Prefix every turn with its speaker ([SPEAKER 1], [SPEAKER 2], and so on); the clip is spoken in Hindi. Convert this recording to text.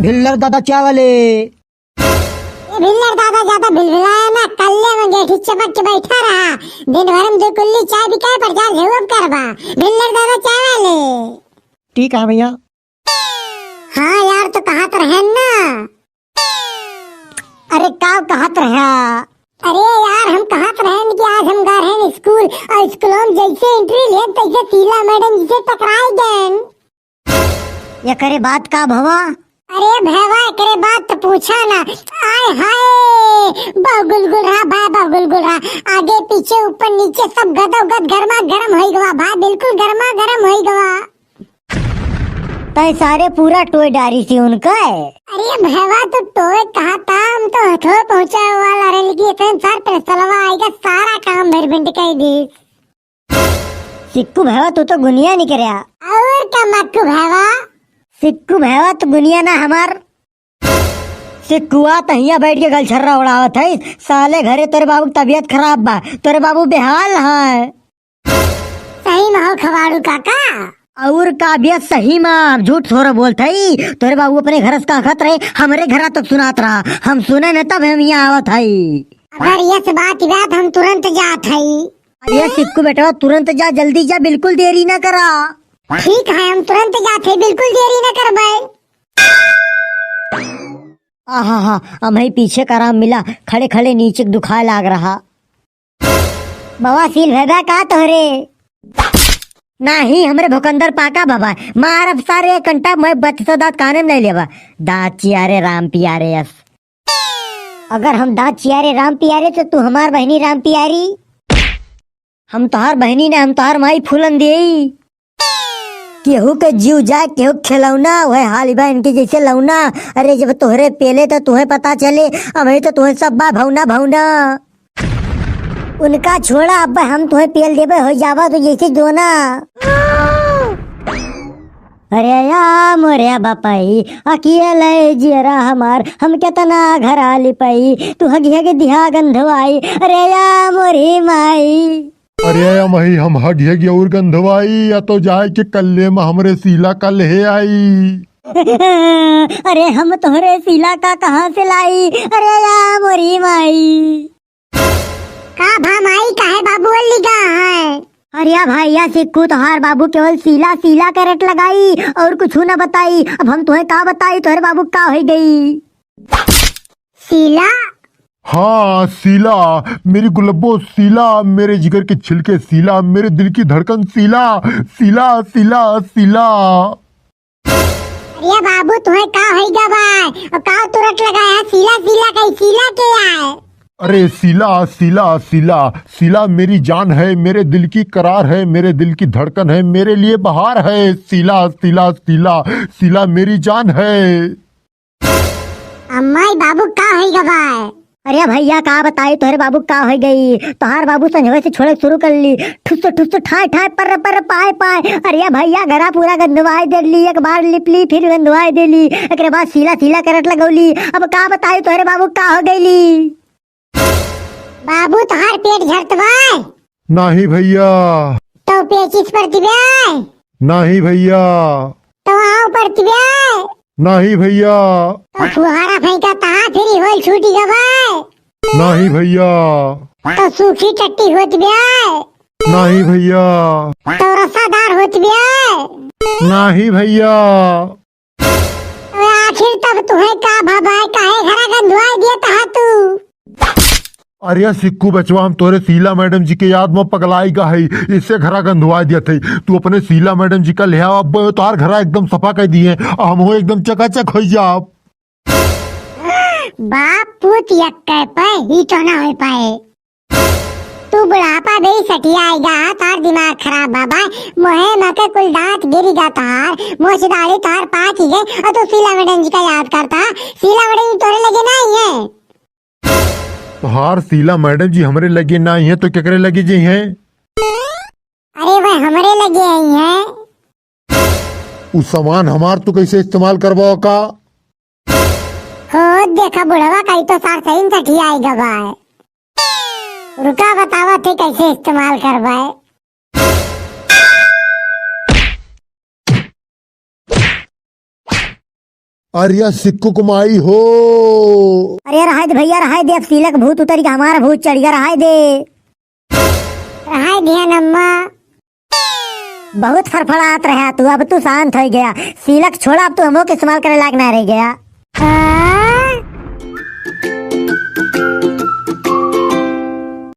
[SPEAKER 1] भिल्लर दादा चाय वाले।
[SPEAKER 2] भिल्लर दादा ज्यादा भिलभिलाया ना, कल्ले में गेठी चपक के बैठा रहा। दिन भर में 2 कुल्ली चाय भी काय प्रचार जरूर करबा। भिल्लर दादा चाय वाले।
[SPEAKER 1] ठीक है भैया।
[SPEAKER 2] हाँ यार, तो कहाँ तो रहे ना।
[SPEAKER 3] अरे कहाँ तो रहा?
[SPEAKER 2] अरे यार, हम कहाँ तो रहे कि आज हम गए हैं स्कूल, और स्कूलों में जैसे एंट्री ले तैसे शीला मैडम जी से टकराए गए।
[SPEAKER 3] ये करे बात का भवा?
[SPEAKER 2] अरे भैया करे बात तो पूछा ना। आय हाय, बहु गुलगुल रहा भाई, बहु गुलगुल रहा। आगे पीछे ऊपर नीचे सब गदोगद गर्मा गर्म हो गवा भाई, बिल्कुल गर्मा गर्म हो गवा।
[SPEAKER 3] तय सारे पूरा टोय डारी सी उनका है।
[SPEAKER 2] अरे भैया तो टोय कहा था, हम तो हथो पहुंचा वाला रहे, लेकिन इतने सार पे चलवा आएगा सारा काम भर भिंड कर दी।
[SPEAKER 3] सिक्कू भैया तू तो गुनिया नहीं करया।
[SPEAKER 2] और क्या मक्कू भैया?
[SPEAKER 3] सिक्कू भैया तो गुनिया ना हमार।
[SPEAKER 1] सिक्कुआ तहिया बैठ के गलछर्रा उड़ावत है। साले घरे तोरे बाबू की तबीयत खराब बा, तोरे बाबू बेहाल है।
[SPEAKER 2] सही में हो खवाड़ू काका।
[SPEAKER 1] और काबियत सही में झूठ थोड़ा बोलत है। तोरे बाबू अपने घर से काखत रहे, हमारे घर तक सुनात रहा। हम सुने न तब हम यहाँ आवत है।
[SPEAKER 2] अगर ये बात हम तुरंत जात है।
[SPEAKER 1] अरे सिक्कू बेटा तुरंत जा, जल्दी जा, बिल्कुल देरी न करा।
[SPEAKER 2] ठीक है, हम तुरंत जाते, बिल्कुल देरी न करवाए।
[SPEAKER 1] हाँ, हमें पीछे का आराम मिला, खड़े खड़े नीचे दुखा लाग रहा।
[SPEAKER 3] बवासीर भैया का तोहरे?
[SPEAKER 1] नहीं, हमरे भुकंदर पाका बाबा मार अब सारे कंटा मैं 32 दांत काने में नहीं लेवा। दांत चियारे राम पियारे यस।
[SPEAKER 3] अगर हम दांत चियारे राम पियारे तो तू हमार बहनी राम पियारी।
[SPEAKER 1] हम तोहार बहनी ने, हम तोहार माई फूलन दिए। केहू के जीव जाए, केहू खिलौना वह हाल बा इनके जैसे लौना। अरे जब तोहरे पेले तो तुम्हें पता चले, अभी तो तुम्हें सब बा भौना भौना।
[SPEAKER 3] उनका छोड़ा, अब हम तुम्हें पेल देवे हो जावा तो जैसे दोना। अरे या मोरे बापाई अकेले जियरा हमार, हम केतना घर आली पाई, तू हगी हगी दिहा गंधवाई। अरे या मोरी माई।
[SPEAKER 4] अरे मही हम हगी और गंधवाई, या तो जाए के कल्ले में हमरे सीला कल है आई।
[SPEAKER 3] अरे हम तोहरे सीला का कहाँ से लाई? अरे या मोरी माई।
[SPEAKER 2] का भाई काहे बाबू अल्ली का है?
[SPEAKER 3] अरे भैया सिक्कू तोहार बाबू केवल सीला सीला करट लगाई और कुछ न बताई। अब हम तुम्हें का बताई, तोहरे बाबू का हो गई?
[SPEAKER 2] सीला?
[SPEAKER 4] हाँ सीला, मेरी गुलब्बो सीला, मेरे जिगर के छिलके सीला, मेरे दिल की धड़कन सीला, सीला सीला सीला।
[SPEAKER 2] अरे बाबू तुम्हें का होगा भाई, और का तुरंत लगाया सीला सीला का सीला क्या है?
[SPEAKER 4] अरे सीला सीला सीला सीला मेरी जान है, मेरे दिल की करार है, मेरे दिल की धड़कन है, मेरे लिए बहार है। सीला सीला सीला सीला मेरी जान है।
[SPEAKER 2] अम्माई बाबू का होगा भाई?
[SPEAKER 3] अरे भैया का बताई, तोहरे बाबू का हो गई? तोहार बाबू संजवे से छोड़े शुरू कर ली, ठुस ठाए ठाए पर पाए पाए। अरे भैया घरा पूरा गंधवाई दे ली, एक बार लिप ली फिर गंधवाई दे ली, एक बाद सीला सीला करट लगौली। अब का बताई तोहरे बाबू का हो गई?
[SPEAKER 2] बाबू तोहार पेट झड़तवाय?
[SPEAKER 4] नहीं भैया।
[SPEAKER 2] तो पेचिस पर दिव्याय?
[SPEAKER 4] नहीं भैया।
[SPEAKER 2] तो आओ पर दिव्याय?
[SPEAKER 4] नहीं भैया।
[SPEAKER 2] तो फुहारा फेंका तहा फिर होल छूटी गवाय?
[SPEAKER 4] नहीं भैया।
[SPEAKER 2] तो सूखी टट्टी होत ब्याय?
[SPEAKER 4] नहीं भैया।
[SPEAKER 2] तो रसादार होत ब्याय?
[SPEAKER 4] नहीं भैया।
[SPEAKER 2] तो आखिर तब तुम्हें का भाई काहे घरा गंधवाई दिया तहा तू?
[SPEAKER 4] अरे सिक्कू बचवा, हम तोरे शीला मैडम जी के याद में पगलाई गा है, इससे घरा गंधवा दिया थे। तू अपने शीला मैडम जी का ले आओ, अब तोहार घरा एकदम सफा कर दिए, हम हो एकदम चकाचक हो जा।
[SPEAKER 2] बाप पूत यक्के पे ही तो ना हो पाए। तू बुढ़ापा दे सटी आएगा, तार दिमाग खराब बाबा। मोहे मके कुल दांत गिरी जा तार, मोछ दाढ़ी तार पाक ही गए, और तू शीला मैडम जी का याद करता। शीला मैडम जी तोरे लगे नहीं है।
[SPEAKER 4] तोहार शीला मैडम जी हमरे लगे नहीं है तो केकरे लगे जी हैं?
[SPEAKER 2] अरे वह हमरे लगे आई हैं।
[SPEAKER 4] उस सामान हमार तू कैसे इस्तेमाल करवाओ का?
[SPEAKER 2] हो देखा बुढ़वा कहीं तो सार सही सठी आएगा भाई। रुका बतावा थे कैसे इस्तेमाल करवाए।
[SPEAKER 4] अरे सिक्कू कुमाई हो।
[SPEAKER 3] अरे रहा दे भैया, रहा दे, अब सीलक भूत उतर गया, हमारा भूत चढ़ गया, रहा दे।
[SPEAKER 2] रहा दिया नम्मा।
[SPEAKER 3] बहुत फड़फड़ात रहा तू, अब तू शांत हो गया। सीलक छोड़ा, अब तू हमो के इस्तेमाल करे लायक ना रह गया।
[SPEAKER 2] हाँ